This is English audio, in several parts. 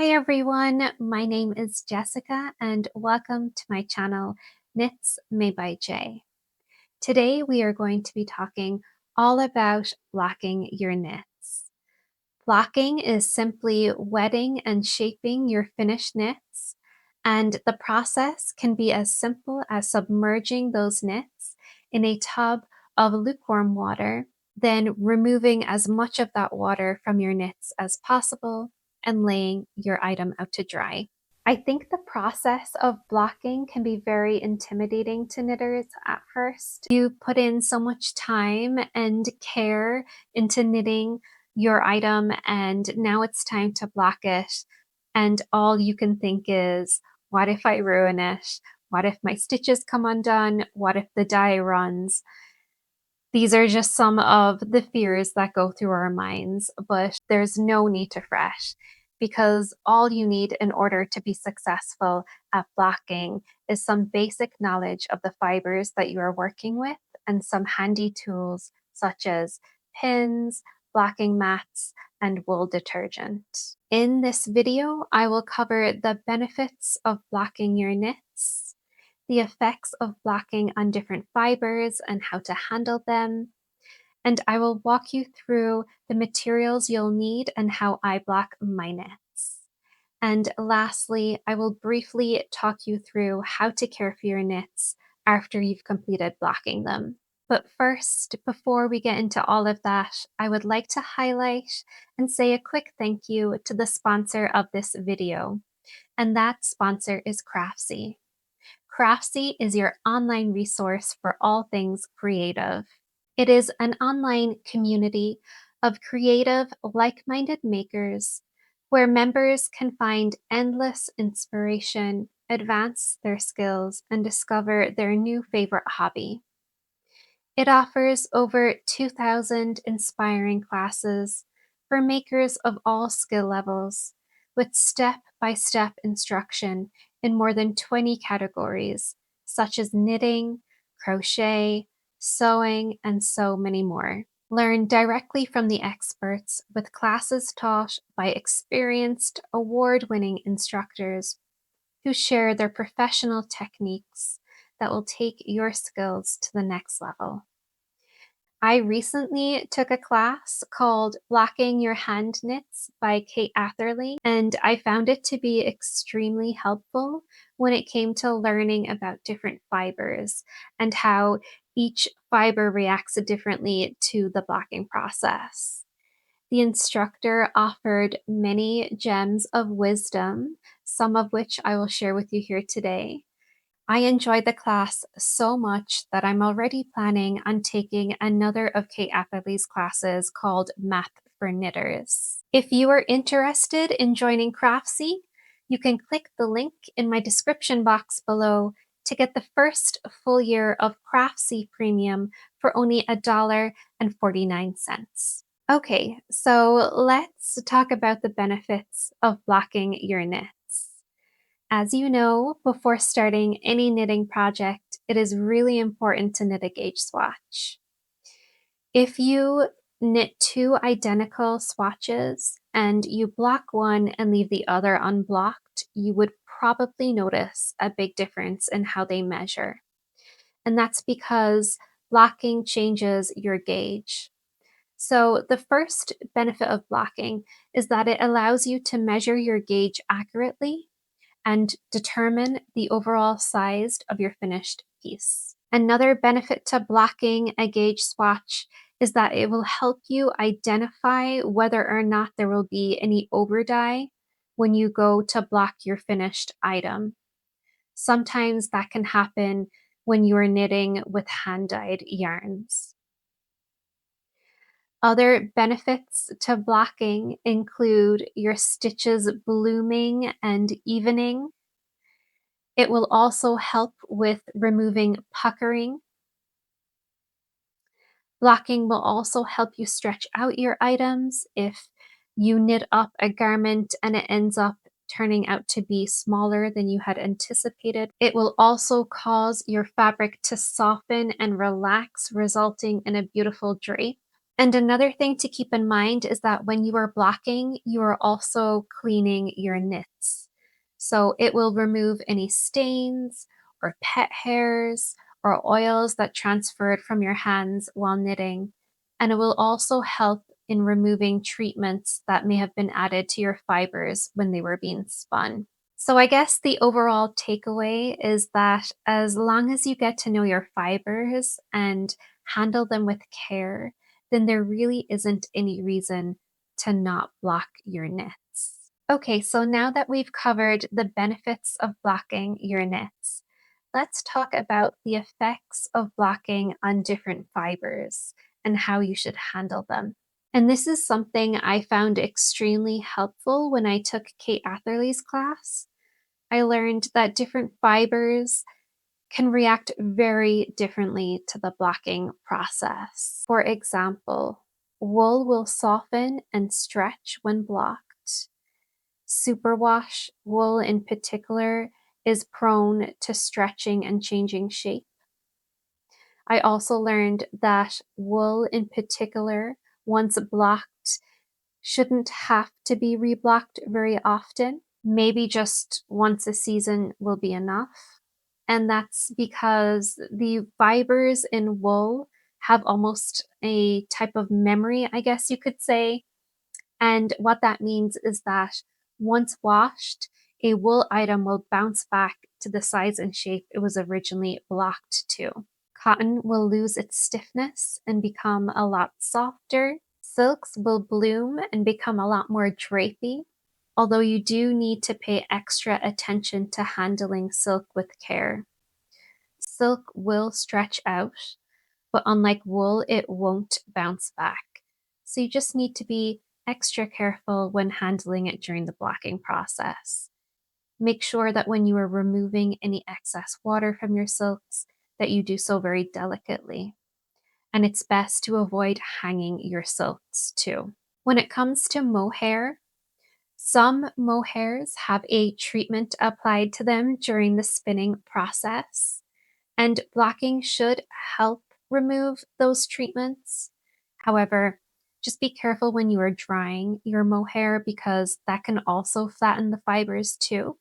Hi everyone, my name is Jessica and welcome to my channel Knits Made by J. Today we are going to be talking all about blocking your knits. Blocking is simply wetting and shaping your finished knits, and the process can be as simple as submerging those knits in a tub of lukewarm water, then removing as much of that water from your knits as possible and laying your item out to dry. I think the process of blocking can be very intimidating to knitters at first. You put in so much time and care into knitting your item, and now it's time to block it. And all you can think is, what if I ruin it? What if my stitches come undone? What if the dye runs? These are just some of the fears that go through our minds, but there's no need to fret because all you need in order to be successful at blocking is some basic knowledge of the fibers that you are working with and some handy tools such as pins, blocking mats, and wool detergent. In this video, I will cover the benefits of blocking your knits, the effects of blocking on different fibers and how to handle them, and I will walk you through the materials you'll need and how I block my knits. And lastly, I will briefly talk you through how to care for your knits after you've completed blocking them. But first, before we get into all of that, I would like to highlight and say a quick thank you to the sponsor of this video, and that sponsor is Craftsy. Craftsy is your online resource for all things creative. It is an online community of creative, like-minded makers where members can find endless inspiration, advance their skills, and discover their new favorite hobby. It offers over 2,000 inspiring classes for makers of all skill levels, with step-by-step instruction in more than 20 categories, such as knitting, crochet, sewing, and so many more. Learn directly from the experts with classes taught by experienced, award-winning instructors who share their professional techniques that will take your skills to the next level. I recently took a class called Blocking Your Hand Knits by Kate Atherley, and I found it to be extremely helpful when it came to learning about different fibers and how each fiber reacts differently to the blocking process. The instructor offered many gems of wisdom, some of which I will share with you here today. I enjoyed the class so much that I'm already planning on taking another of Kate Atherley's classes called Math for Knitters. If you are interested in joining Craftsy, you can click the link in my description box below to get the first full year of Craftsy Premium for only $1.49. Okay, so let's talk about the benefits of blocking your knits. As you know, before starting any knitting project, it is really important to knit a gauge swatch. If you knit two identical swatches and you block one and leave the other unblocked, you would probably notice a big difference in how they measure. And that's because blocking changes your gauge. So the first benefit of blocking is that it allows you to measure your gauge accurately and determine the overall size of your finished piece. Another benefit to blocking a gauge swatch is that it will help you identify whether or not there will be any overdye when you go to block your finished item. Sometimes that can happen when you are knitting with hand-dyed yarns. Other benefits to blocking include your stitches blooming and evening. It will also help with removing puckering. Blocking will also help you stretch out your items if you knit up a garment and it ends up turning out to be smaller than you had anticipated. It will also cause your fabric to soften and relax, resulting in a beautiful drape. And another thing to keep in mind is that when you are blocking, you are also cleaning your knits. So it will remove any stains or pet hairs or oils that transferred from your hands while knitting. And it will also help in removing treatments that may have been added to your fibers when they were being spun. So I guess the overall takeaway is that as long as you get to know your fibers and handle them with care, then there really isn't any reason to not block your knits. Okay, so now that we've covered the benefits of blocking your knits, let's talk about the effects of blocking on different fibers and how you should handle them. And this is something I found extremely helpful when I took Kate Atherley's class. I learned that different fibers can react very differently to the blocking process. For example, wool will soften and stretch when blocked. Superwash wool in particular is prone to stretching and changing shape. I also learned that wool in particular, once blocked, shouldn't have to be reblocked very often. Maybe just once a season will be enough. And that's because the fibers in wool have almost a type of memory, I guess you could say. And what that means is that once washed, a wool item will bounce back to the size and shape it was originally blocked to. Cotton will lose its stiffness and become a lot softer. Silks will bloom and become a lot more drapey, although you do need to pay extra attention to handling silk with care. Silk will stretch out, but unlike wool, it won't bounce back. So you just need to be extra careful when handling it during the blocking process. Make sure that when you are removing any excess water from your silks, that you do so very delicately. And it's best to avoid hanging your silks too. When it comes to mohair, some mohairs have a treatment applied to them during the spinning process, and blocking should help remove those treatments. However, just be careful when you are drying your mohair because that can also flatten the fibers too.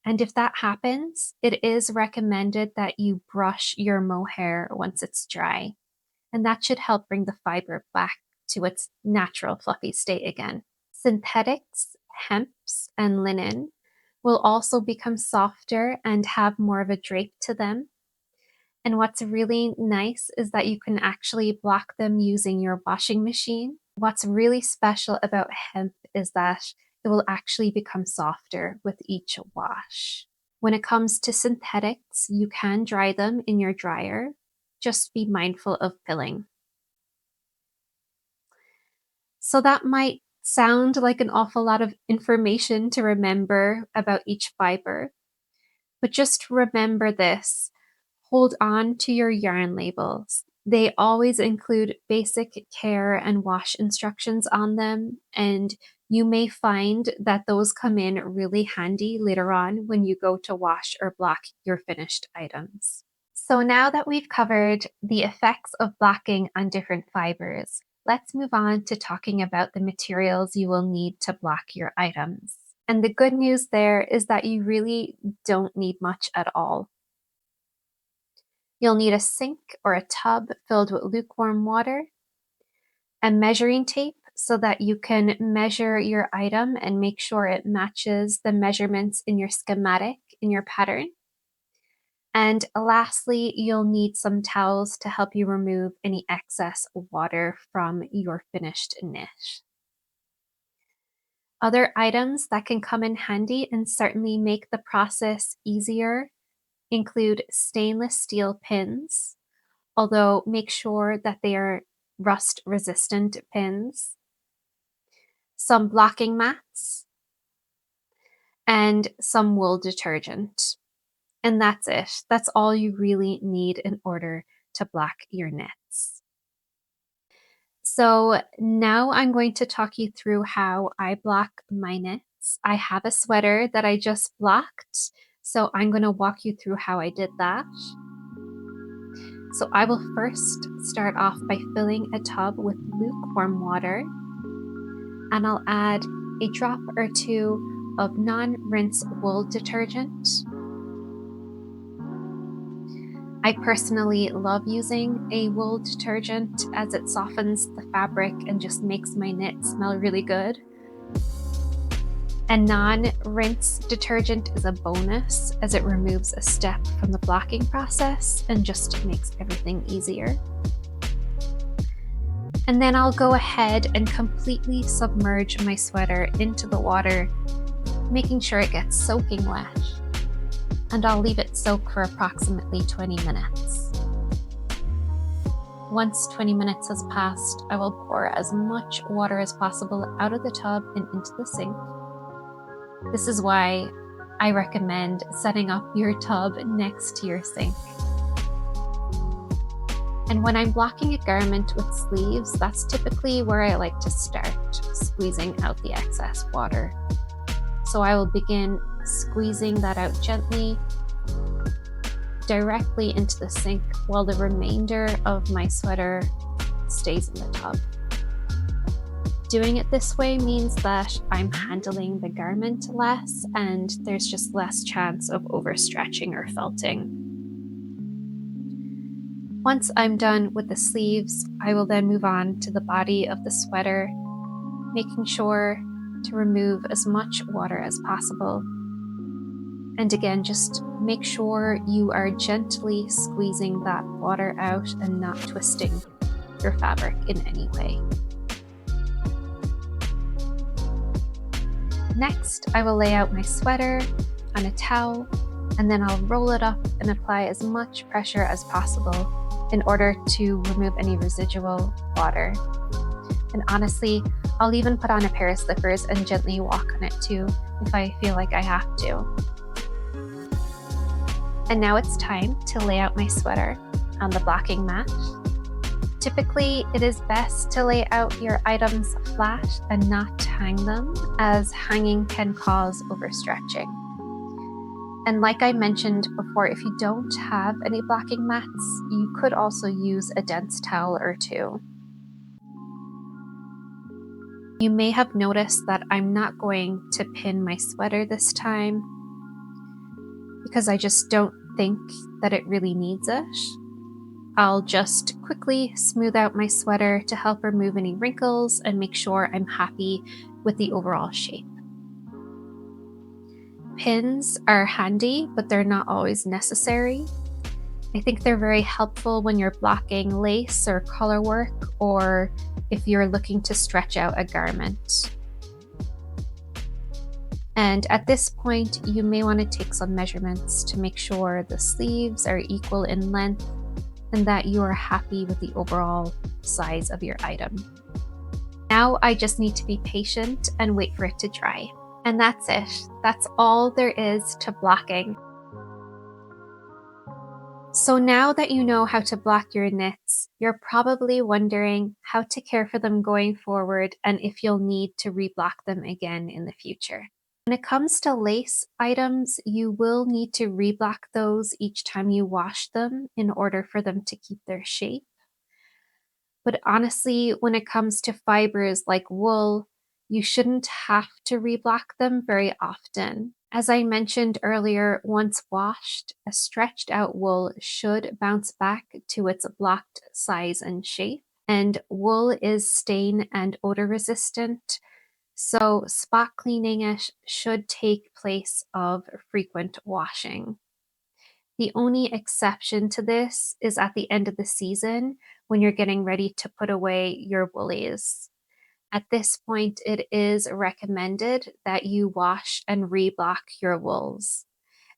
And if that happens, it is recommended that you brush your mohair once it's dry, and that should help bring the fiber back to its natural fluffy state again. Synthetics, hemps, and linen will also become softer and have more of a drape to them. And what's really nice is that you can actually block them using your washing machine. What's really special about hemp is that it will actually become softer with each wash. When it comes to synthetics, you can dry them in your dryer. Just be mindful of pilling. So that might sound like an awful lot of information to remember about each fiber, but just remember this. Hold on to your yarn labels. They always include basic care and wash instructions on them, and you may find that those come in really handy later on when you go to wash or block your finished items. So now that we've covered the effects of blocking on different fibers, let's move on to talking about the materials you will need to block your items. And the good news there is that you really don't need much at all. You'll need a sink or a tub filled with lukewarm water, a measuring tape so that you can measure your item and make sure it matches the measurements in your schematic in your pattern. And lastly, you'll need some towels to help you remove any excess water from your finished knit. Other items that can come in handy and certainly make the process easier include stainless steel pins, although make sure that they are rust resistant pins, some blocking mats, and some wool detergent. And that's it. That's all you really need in order to block your knits. So now I'm going to talk you through how I block my knits. I have a sweater that I just blocked, so I'm going to walk you through how I did that. So I will first start off by filling a tub with lukewarm water, and I'll add a drop or two of non-rinse wool detergent. I personally love using a wool detergent as it softens the fabric and just makes my knit smell really good. And non-rinse detergent is a bonus as it removes a step from the blocking process and just makes everything easier. And then I'll go ahead and completely submerge my sweater into the water, making sure it gets soaking wet. And I'll leave it soak for approximately 20 minutes. Once 20 minutes has passed, I will pour as much water as possible out of the tub and into the sink. This is why I recommend setting up your tub next to your sink. And when I'm blocking a garment with sleeves, that's typically where I like to start, squeezing out the excess water. So I will begin squeezing that out gently, directly into the sink, while the remainder of my sweater stays in the tub. Doing it this way means that I'm handling the garment less and there's just less chance of overstretching or felting. Once I'm done with the sleeves, I will then move on to the body of the sweater, making sure to remove as much water as possible. And again, just make sure you are gently squeezing that water out and not twisting your fabric in any way. Next, I will lay out my sweater on a towel, and then I'll roll it up and apply as much pressure as possible in order to remove any residual water. And honestly, I'll even put on a pair of slippers and gently walk on it too if I feel like I have to. And now it's time to lay out my sweater on the blocking mat. Typically, it is best to lay out your items flat and not hang them, as hanging can cause overstretching. And like I mentioned before, if you don't have any blocking mats, you could also use a dense towel or two. You may have noticed that I'm not going to pin my sweater this time because I just don't think that it really needs it. I'll just quickly smooth out my sweater to help remove any wrinkles and make sure I'm happy with the overall shape. Pins are handy, but they're not always necessary. I think they're very helpful when you're blocking lace or color work, or if you're looking to stretch out a garment. And at this point, you may want to take some measurements to make sure the sleeves are equal in length and that you are happy with the overall size of your item. Now I just need to be patient and wait for it to dry. And that's it. That's all there is to blocking. So now that you know how to block your knits, you're probably wondering how to care for them going forward and if you'll need to reblock them again in the future. When it comes to lace items, you will need to reblock those each time you wash them in order for them to keep their shape. But honestly, when it comes to fibers like wool, you shouldn't have to reblock them very often. As I mentioned earlier, once washed, a stretched out wool should bounce back to its blocked size and shape. And wool is stain and odor resistant, so spot cleaning it should take place of frequent washing. The only exception to this is at the end of the season when you're getting ready to put away your woolies. At this point, it is recommended that you wash and reblock your wools.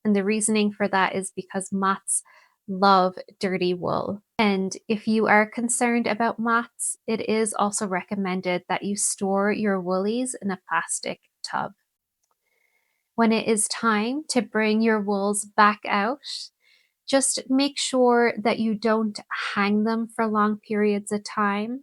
And the reasoning for that is because moths love dirty wool. And if you are concerned about moths, it is also recommended that you store your woolies in a plastic tub. When it is time to bring your wools back out, just make sure that you don't hang them for long periods of time,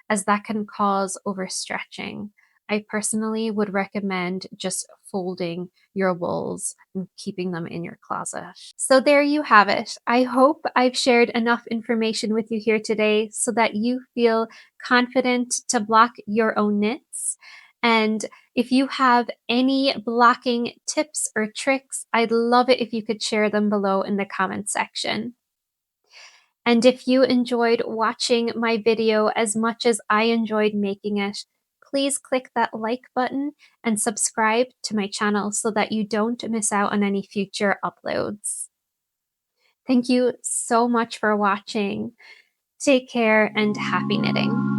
as that can cause overstretching. I personally would recommend just folding your wools and keeping them in your closet. So there you have it. I hope I've shared enough information with you here today so that you feel confident to block your own knits. And if you have any blocking tips or tricks, I'd love it if you could share them below in the comment section. And if you enjoyed watching my video as much as I enjoyed making it, please click that like button and subscribe to my channel so that you don't miss out on any future uploads. Thank you so much for watching. Take care and happy knitting.